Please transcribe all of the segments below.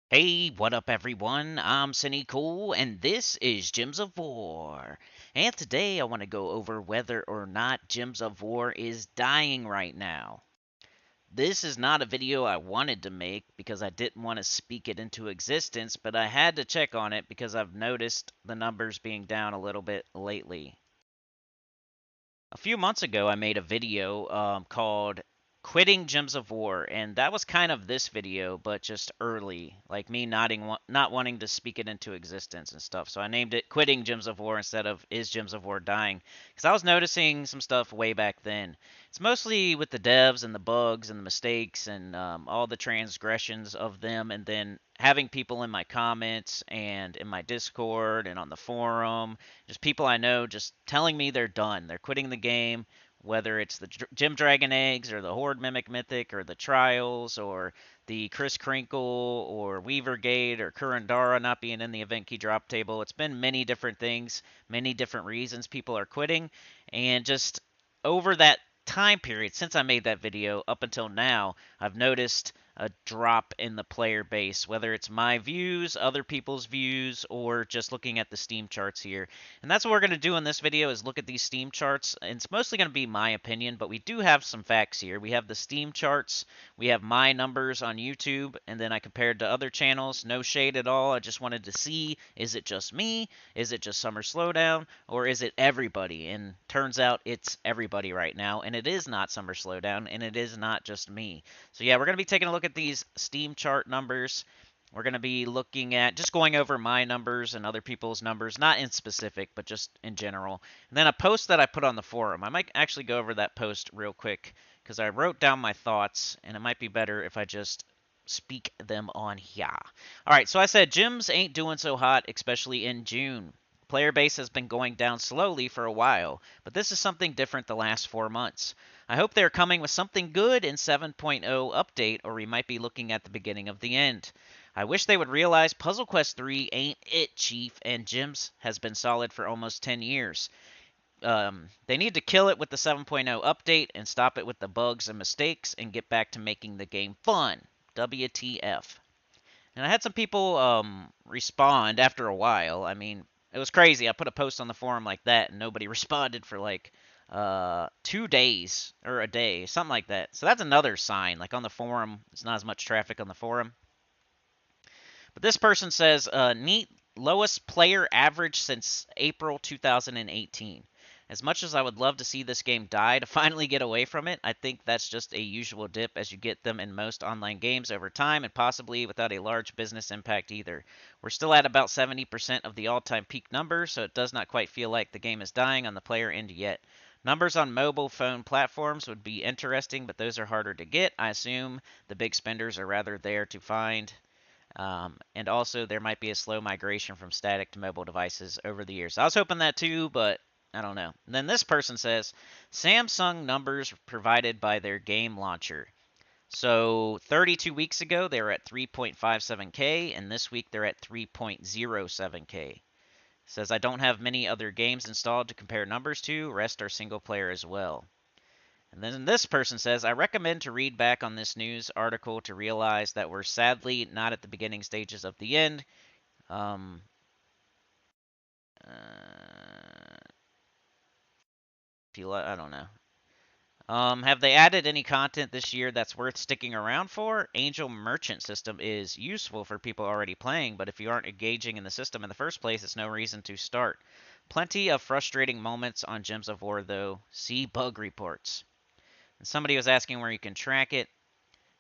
Hey, what up, everyone? I'm Sinnycool, and this is Gems of War. And today I want to go over whether or not Gems of War is dying right now. This is not a video I wanted to make because I didn't want to speak it into existence, but I had to check on it because I've noticed the numbers being down a little bit lately. A few months ago, I made a video called Quitting Gems of War, and that was kind of this video, but just early, like me not wanting to speak it into existence and stuff. So I named it Quitting Gems of War instead of Is Gems of War Dying? Because I was noticing some stuff way back then. It's mostly with the devs and the bugs and the mistakes and all the transgressions of them, and then having people in my comments and in my Discord and on the forum, just people I know just telling me they're done. They're quitting the game, whether it's the Gem Dragon Eggs or the Horde Mimic Mythic or the Trials or the Chris Crinkle or Weaver Gate or Kurandara not being in the event key drop table. It's been many different things, many different reasons people are quitting. And just over that time period since I made that video up until now, I've noticed a drop in the player base, whether it's my views, other people's views, or just looking at the Steam charts here. And that's what we're going to do in this video is look at these Steam charts. And it's mostly going to be my opinion, but we do have some facts here. We have the Steam charts, we have my numbers on YouTube, and then I compared to other channels. No shade at all. I just wanted to see, is it just me? Is it just Summer Slowdown? Or is it everybody? And turns out it's everybody right now, and it is not Summer Slowdown, and it is not just me. So yeah, we're going to be taking a look at these Steam chart numbers. We're going to be looking at just going over my numbers and other people's numbers, not in specific, but just in general. And then a post that I put on the forum. I might actually go over that post real quick because I wrote down my thoughts, and it might be better if I just speak them on here. All right, so I said gyms ain't doing so hot, especially in June. Player base has been going down slowly for a while, but this is something different the last 4 months. I hope they're coming with something good in 7.0 update, or we might be looking at the beginning of the end. I wish they would realize Puzzle Quest 3 ain't it, Chief, and Gyms has been solid for almost 10 years. They need to kill it with the 7.0 update and stop it with the bugs and mistakes and get back to making the game fun. WTF. And I had some people respond after a while. I mean, it was crazy. I put a post on the forum like that, and nobody responded for like 2 days or a day, something like that. So that's another sign. Like on the forum, it's not as much traffic on the forum. But this person says, neat lowest player average since April 2018. As much as I would love to see this game die to finally get away from it, I think that's just a usual dip as you get them in most online games over time and possibly without a large business impact either. We're still at about 70% of the all-time peak number, so it does not quite feel like the game is dying on the player end yet. Numbers on mobile phone platforms would be interesting, but those are harder to get. I assume the big spenders are rather there to find. And also, there might be a slow migration from static to mobile devices over the years. I was hoping that too, but I don't know. And then this person says Samsung numbers provided by their game launcher. So 32 weeks ago, they were at 3.57K, and this week they're at 3.07K. Says I don't have many other games installed to compare numbers to. Rest are single player as well. And then this person says, I recommend to read back on this news article to realize that we're sadly not at the beginning stages of the end. Um, I don't know. Have they added any content this year that's worth sticking around for? Angel Merchant system is useful for people already playing, but if you aren't engaging in the system in the first place, it's no reason to start. Plenty of frustrating moments on Gems of War, though. See bug reports. And somebody was asking where you can track it.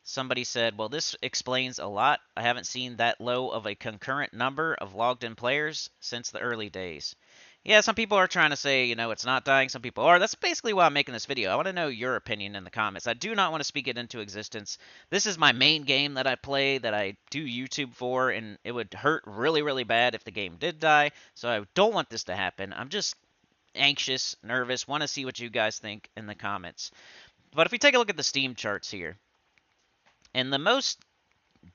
Somebody said, well, this explains a lot. I haven't seen that low of a concurrent number of logged in players since the early days. Yeah, some people are trying to say, it's not dying. Some people are. That's basically why I'm making this video. I want to know your opinion in the comments. I do not want to speak it into existence. This is my main game that I play, that I do YouTube for, and it would hurt really, really bad if the game did die. So I don't want this to happen. I'm just anxious, nervous, want to see what you guys think in the comments. But if we take a look at the Steam charts here, and the most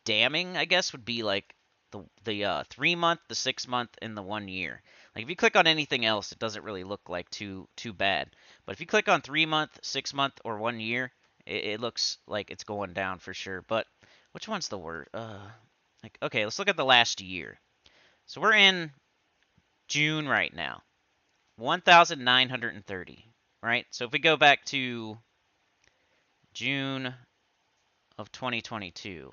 damning, I guess, would be like the 3 month, the 6 month, and the 1 year. Like if you click on anything else, it doesn't really look like too bad. But if you click on 3 month, 6 month, or 1 year, it looks like it's going down for sure. But which one's the worst? Like, okay, let's look at the last year. So we're in June right now. 1,930, right? So if we go back to June of 2022,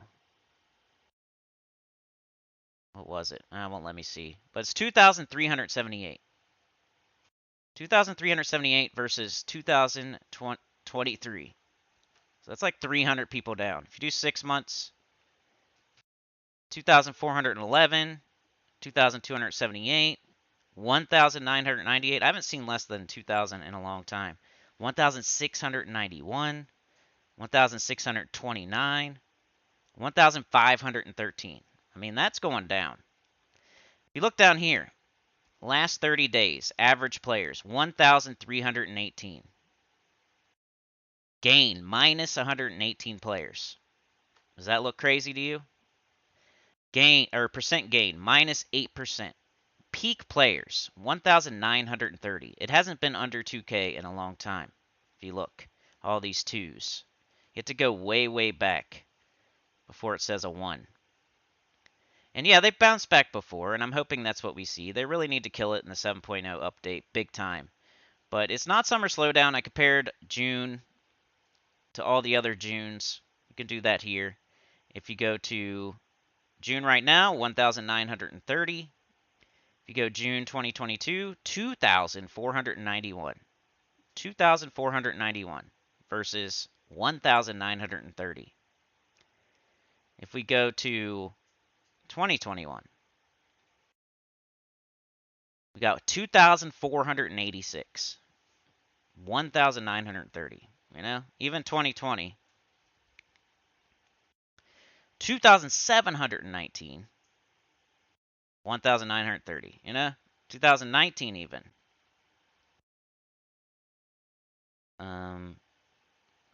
what was it? I won't let me see. But it's 2,378. 2,378 versus 2,023. So that's like 300 people down. If you do 6 months, 2,411, 2,278, 1,998. I haven't seen less than 2,000 in a long time. 1,691, 1,629, 1,513. I mean, that's going down. If you look down here, last 30 days, average players, 1,318. Gain, minus 118 players. Does that look crazy to you? Gain, or percent gain, minus 8%. Peak players, 1,930. It hasn't been under 2K in a long time. If you look, all these twos. You have to go way, way back before it says a 1. And yeah, they've bounced back before, and I'm hoping that's what we see. They really need to kill it in the 7.0 update, big time. But it's not summer slowdown. I compared June to all the other Junes. You can do that here. If you go to June right now, 1,930. If you go June 2022, 2,491. 2,491 versus 1,930. If we go to 2021, we got 2,486. 1,930. You know, even 2020, 2,719. 1,930. You know, 2019 even.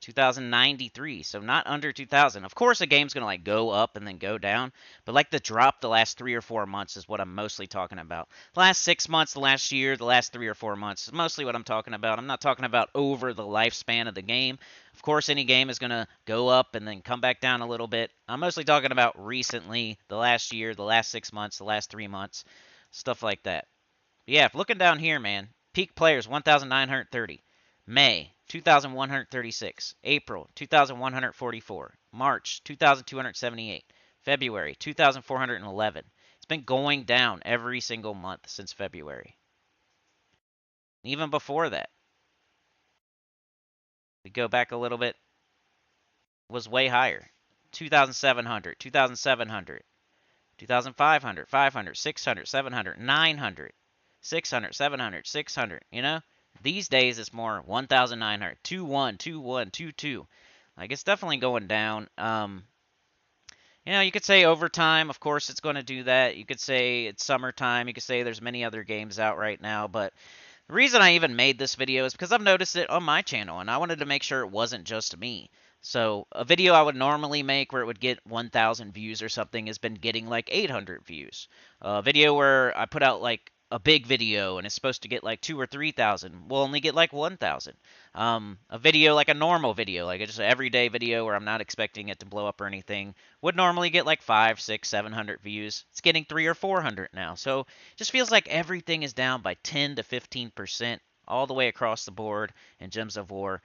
2,093, so not under 2,000. Of course, a game's gonna like go up and then go down, but like the drop the last 3 or 4 months is what I'm mostly talking about. The last 6 months, the last year, the last 3 or 4 months is mostly what I'm talking about. I'm not talking about over the lifespan of the game. Of course, any game is gonna go up and then come back down a little bit. I'm mostly talking about recently, the last year, the last 6 months, the last 3 months, stuff like that. But yeah, looking down here, man, peak players 1,930. May 2,136, April 2,144, March 2,278, February 2,411. It's been going down every single month since February. Even before that, we go back a little bit, was way higher. 2,700, 2,700, 2,500, 500, 600, 700, 900, 600, 700, 600, you know? These days it's more 1,900, 2-1, 2-1, 2-2. Like it's definitely going down. You know, you could say overtime, of course it's going to do that. You could say it's summertime. You could say there's many other games out right now, but the reason I even made this video is because I've noticed it on my channel, and I wanted to make sure it wasn't just me. So a video I would normally make where it would get 1,000 views or something has been getting like 800 views. A video where I put out like a big video and it's supposed to get like 2 or 3,000 will only get like 1,000. A video like a normal video, like just an everyday video where I'm not expecting it to blow up or anything, would normally get like 5, 6, 700 views. It's getting 3 or 400 now. So it just feels like everything is down by 10 to 15% all the way across the board in Gems of War.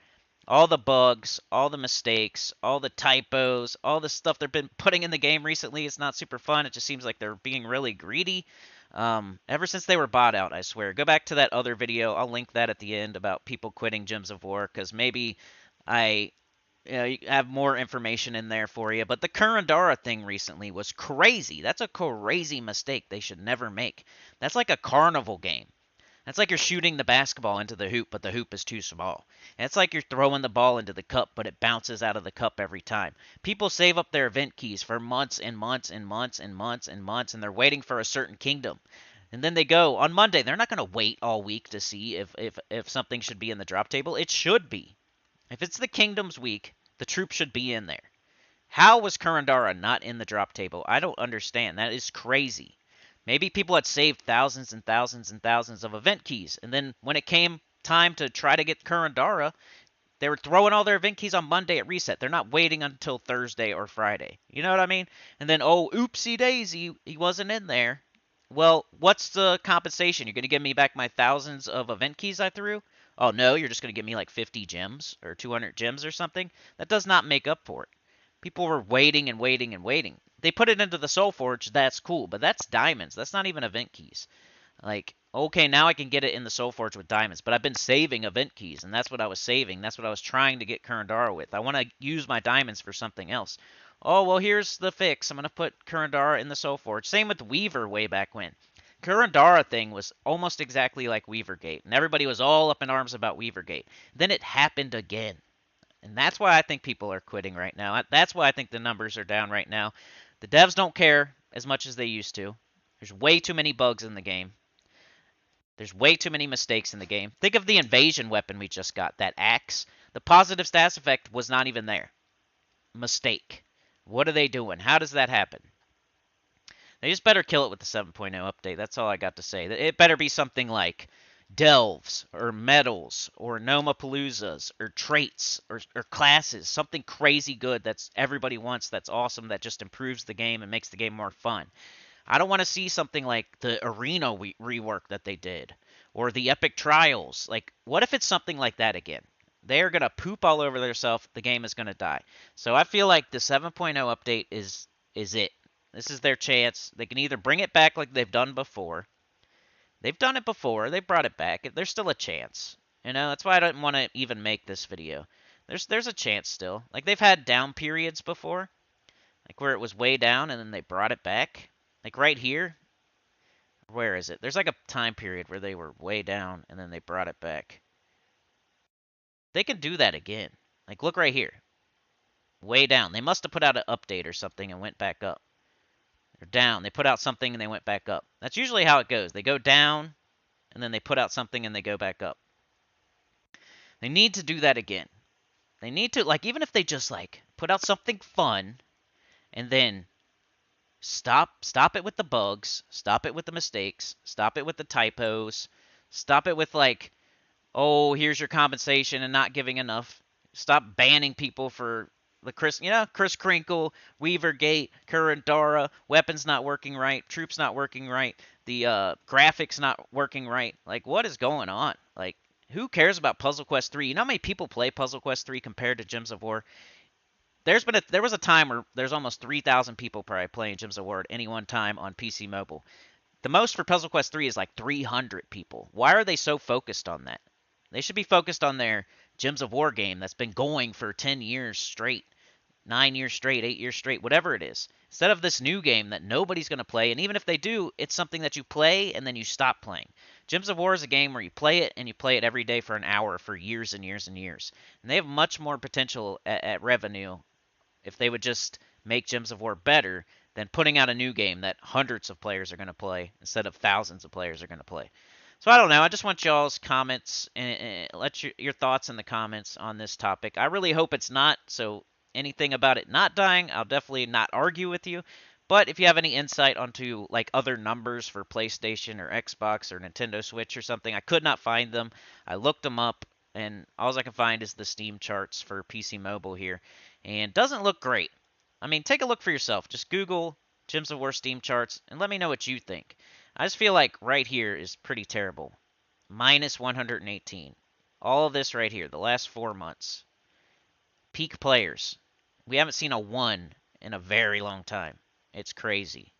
All the bugs, all the mistakes, all the typos, all the stuff they've been putting in the game recently, it's not super fun. It just seems like they're being really greedy. Ever since they were bought out, I swear. Go back to that other video. I'll link that at the end about people quitting Gems of War, because maybe I you have more information in there for you. But the Kurandara thing recently was crazy. That's a crazy mistake they should never make. That's like a carnival game. That's like you're shooting the basketball into the hoop, but the hoop is too small. And it's like you're throwing the ball into the cup, but it bounces out of the cup every time. People save up their event keys for months and months and months and months and months, and they're waiting for a certain kingdom. And then they go on Monday. They're not going to wait all week to see if something should be in the drop table. It should be. If it's the kingdom's week, the troop should be in there. How was Kurandara not in the drop table? I don't understand. That is crazy. Maybe people had saved thousands and thousands and thousands of event keys, and then when it came time to try to get Kurandara, They were throwing all their event keys on Monday at reset. They're not waiting until Thursday or Friday. You know what I mean? And then, oh, oopsie daisy, he wasn't in there. Well, what's the compensation? You're going to give me back my thousands of event keys I threw? Oh, no, you're just going to give me like 50 gems or 200 gems or something? That does not make up for it. People were waiting and waiting and waiting. They put it into the Soul Forge, that's cool, but that's diamonds. That's not even event keys. Like, okay, now I can get it in the Soul Forge with diamonds, but I've been saving event keys, and that's what I was saving. That's what I was trying to get Kurandara with. I want to use my diamonds for something else. Oh, well, here's the fix. I'm going to put Kurandara in the Soul Forge. Same with Weaver way back when. Kurandara thing was almost exactly like Weavergate, and everybody was all up in arms about Weavergate. Then it happened again. And that's why I think people are quitting right now. That's why I think the numbers are down right now. The devs don't care as much as they used to. There's way too many bugs in the game. There's way too many mistakes in the game. Think of the invasion weapon we just got, that axe. The positive stats effect was not even there. Mistake. What are they doing? How does that happen? They just better kill it with the 7.0 update. That's all I got to say. It better be something like delves or medals or nomapaloozas or traits or classes. Something crazy good that's everybody wants, that's awesome, that just improves the game and makes the game more fun. I don't want to see something like the arena rework that they did or the epic trials. Like, what if it's something like that again? They are going to poop all over themselves. The game is going to die. So I feel like the 7.0 update is it. This is their chance. They can either bring it back like they've done before. They've done it before. They brought it back. There's still a chance. You know, that's why I don't want to even make this video. There's a chance still. Like, they've had down periods before. Like, where it was way down and then they brought it back. Like, right here. Where is it? There's like a time period where they were way down and then they brought it back. They can do that again. Like, look right here. Way down. They must have put out an update or something and went back up. They're down. They put out something and they went back up. That's usually how it goes. They go down and then they put out something and they go back up. They need to do that again. They need to, like, even if they just, like, put out something fun and then stop it with the bugs, stop it with the mistakes, stop it with the typos, stop it with, like, oh, here's your compensation and not giving enough. Stop banning people for the Chris Crinkle, Weavergate, Kurandara, weapons not working right, troops not working right, the graphics not working right. Like, what is going on? Like, who cares about Puzzle Quest 3? You know how many people play Puzzle Quest 3 compared to Gems of War? There was a time where there's almost 3,000 people probably playing Gems of War at any one time on PC Mobile. The most for Puzzle Quest 3 is like 300 people. Why are they so focused on that? They should be focused on their Gems of War game that's been going for 10 years straight, 9 years straight, 8 years straight, whatever it is. Instead of this new game that nobody's going to play, and even if they do, it's something that you play and then you stop playing. Gems of War is a game where you play it and you play it every day for an hour for years and years and years. And they have much more potential at revenue if they would just make Gems of War better than putting out a new game that hundreds of players are going to play instead of thousands of players are going to play. So I don't know. I just want y'all's comments and let your thoughts in the comments on this topic. I really hope it's not. So anything about it not dying, I'll definitely not argue with you. But if you have any insight onto like other numbers for PlayStation or Xbox or Nintendo Switch or something, I could not find them. I looked them up, and all I can find is the Steam charts for PC Mobile here, and doesn't look great. I mean, take a look for yourself. Just Google Gems of War Steam charts and let me know what you think. I just feel like right here is pretty terrible. Minus 118. All of this right here, the last 4 months. Peak players. We haven't seen a 1 in a very long time. It's crazy.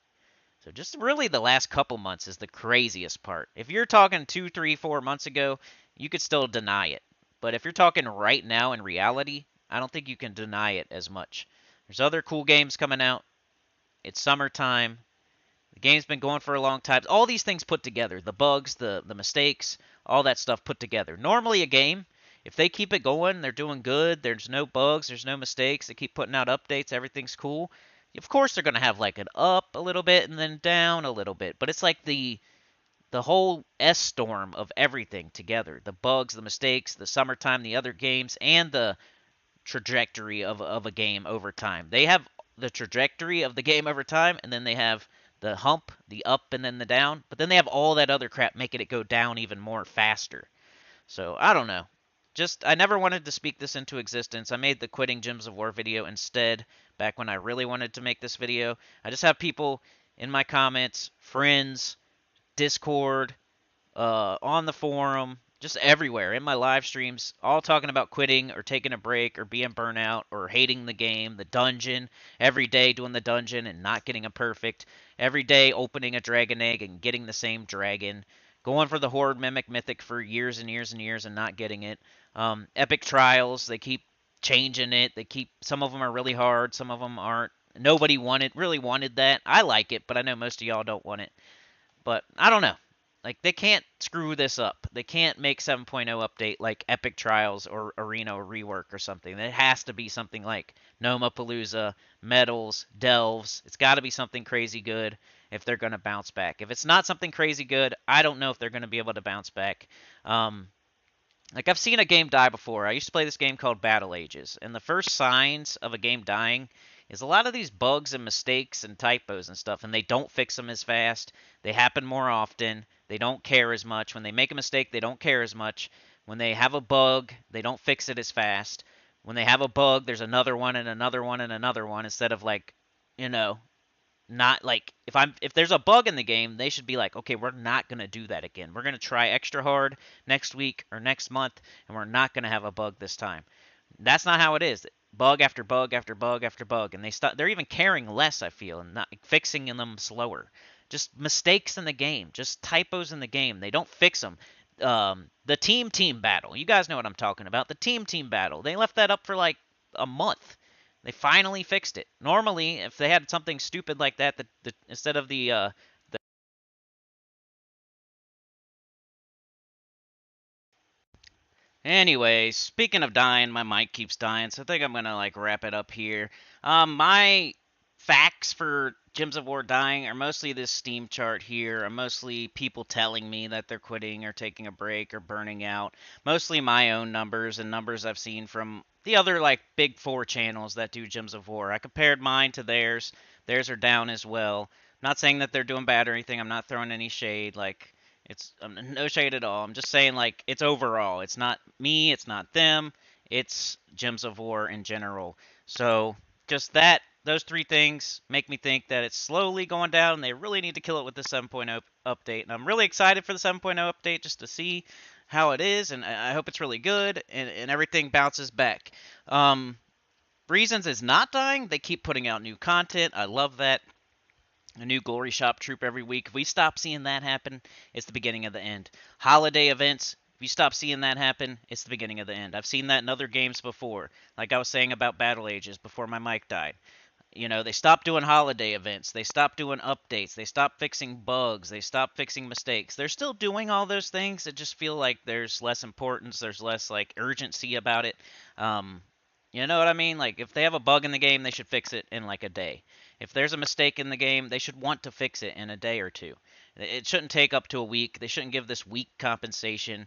So just really the last couple months is the craziest part. If you're talking 2, 3, 4 months ago, you could still deny it. But if you're talking right now in reality, I don't think you can deny it as much. There's other cool games coming out. It's summertime. The game's been going for a long time. All these things put together, the bugs, the mistakes, all that stuff put together. Normally a game, if they keep it going, they're doing good, there's no bugs, there's no mistakes, they keep putting out updates, everything's cool. Of course they're going to have like an up a little bit and then down a little bit. But it's like the whole S-storm of everything together. The bugs, the mistakes, the summertime, the other games, and the trajectory of a game over time. They have the trajectory of the game over time, and then they have the hump, the up, and then the down. But then they have all that other crap making it go down even more faster. So, I don't know. I never wanted to speak this into existence. I made the quitting Gyms of War video instead, back when I really wanted to make this video. I just have people in my comments, friends, Discord, on the forum, just everywhere in my live streams, all talking about quitting or taking a break or being burnout or hating the game, the dungeon, every day doing the dungeon and not getting a perfect, every day opening a dragon egg and getting the same dragon, going for the horde mimic mythic for years and years and years and not getting it. Epic trials, they keep changing it. They keep some of them are really hard, some of them aren't. Nobody really wanted that. I like it, but I know most of y'all don't want it. But I don't know. Like they can't screw this up. They can't make 7.0 update like Epic Trials or Arena or Rework or something. It has to be something like Nomapalooza, Medals, Delves. It's got to be something crazy good if they're going to bounce back. If it's not something crazy good, I don't know if they're going to be able to bounce back. Um, like I've seen a game die before. I used to play this game called Battle Ages, and the first signs of a game dying is a lot of these bugs and mistakes and typos and stuff, and they don't fix them as fast. They happen more often. They don't care as much. When they make a mistake, they don't care as much. When they have a bug, they don't fix it as fast. When they have a bug, there's another one and another one and another one instead of like, you know, not like if there's a bug in the game, they should be like, okay, we're not gonna do that again. We're gonna try extra hard next week or next month, and we're not gonna have a bug this time. That's not how it is. Bug after bug after bug after bug, and they're even caring less. I feel and not fixing them slower. Just mistakes in the game, just typos in the game. They don't fix them. The team battle. You guys know what I'm talking about. The team battle. They left that up for like a month. They finally fixed it. Normally, if they had something stupid like that, instead of the Anyways, speaking of dying, my mic keeps dying, so I think I'm gonna like wrap it up here. My facts for Gyms of War dying are mostly this Steam chart here, are mostly people telling me that they're quitting or taking a break or burning out. Mostly my own numbers and numbers I've seen from the other like big four channels that do Gyms of War. I compared mine to theirs. Theirs are down as well. I'm not saying that they're doing bad or anything. I'm not throwing any shade. Like it's no shade at all. I'm just saying like it's overall. It's not me. It's not them. It's Gems of War in general. So just those three things make me think that it's slowly going down. And they really need to kill it with the 7.0 update. And I'm really excited for the 7.0 update just to see how it is. And I hope it's really good and everything bounces back. Reasons is not dying. They keep putting out new content. I love that. A new Glory Shop troop every week. If we stop seeing that happen, it's the beginning of the end. Holiday events, if you stop seeing that happen, it's the beginning of the end. I've seen that in other games before. Like I was saying about Battle Ages before my mic died. You know, they stopped doing holiday events. They stopped doing updates. They stopped fixing bugs. They stopped fixing mistakes. They're still doing all those things. It just feel like there's less importance. There's less like urgency about it. Um, you know what I mean? Like if they have a bug in the game, they should fix it in like a day. If there's a mistake in the game, they should want to fix it in a day or two. It shouldn't take up to a week. They shouldn't give this week compensation.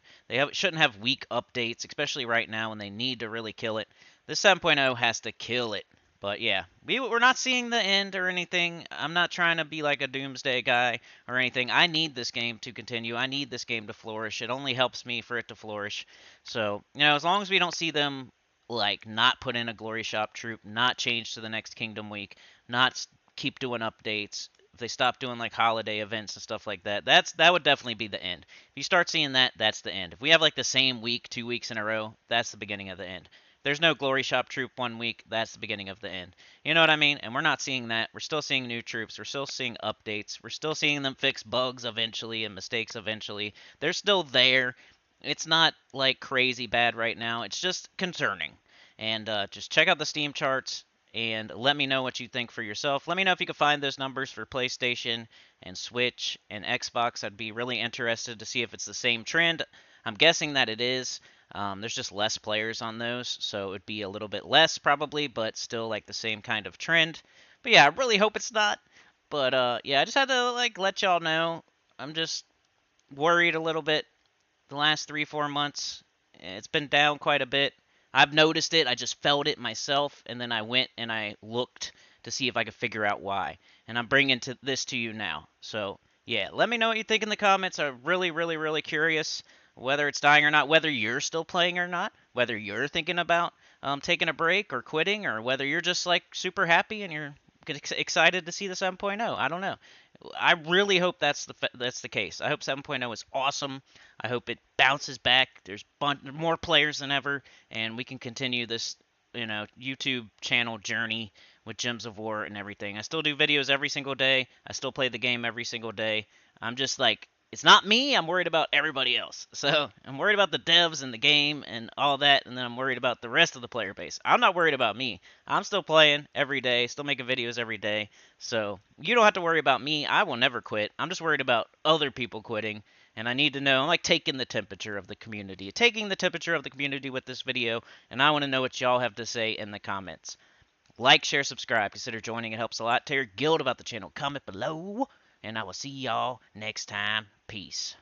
Shouldn't have week updates, especially right now when they need to really kill it. This 7.0 has to kill it. But yeah, we're not seeing the end or anything. I'm not trying to be like a doomsday guy or anything. I need this game to continue. I need this game to flourish. It only helps me for it to flourish. So, as long as we don't see them like not put in a glory shop troop, not change to the next kingdom week, not keep doing updates, if they stop doing like holiday events and stuff like that, that would definitely be the end. If you start seeing that, that's the end. If we have like the same week 2 weeks in a row, that's the beginning of the end. There's no glory shop troop 1 week, that's the beginning of the end. You know what I mean? And we're not seeing that. We're still seeing new troops. We're still seeing updates. We're still seeing them fix bugs eventually and mistakes eventually. They're still there. It's not like crazy bad right now. It's just concerning. And just check out the Steam charts and let me know what you think for yourself. Let me know if you can find those numbers for PlayStation and Switch and Xbox. I'd be really interested to see if it's the same trend. I'm guessing that it is. There's just less players on those, so it would be a little bit less probably, but still like the same kind of trend. But yeah, I really hope it's not. But yeah, I just had to like let y'all know. I'm just worried a little bit the last 3-4 months. It's been down quite a bit. I've noticed it. I just felt it myself, and then I went and I looked to see if I could figure out why. And I'm bringing this to you now. So yeah, let me know what you think in the comments. I'm really, really, really curious. whether it's dying or not, whether you're still playing or not, whether you're thinking about taking a break or quitting, or whether you're just like super happy and you're excited to see the 7.0. I don't know. I really hope that's the case. I hope 7.0 is awesome. I hope it bounces back. There's more players than ever, and we can continue this, YouTube channel journey with Gems of War and everything. I still do videos every single day. I still play the game every single day. I'm just like, it's not me. I'm worried about everybody else. So I'm worried about the devs and the game and all that, and then I'm worried about the rest of the player base. I'm not worried about me. I'm still playing every day, still making videos every day. So you don't have to worry about me. I will never quit. I'm just worried about other people quitting. And I need to know, I'm like taking the temperature of the community, with this video, and I want to know what y'all have to say in the comments. Like, share, subscribe. Consider joining. It helps a lot. Tell your guild about the channel. Comment below. And I will see y'all next time. Peace.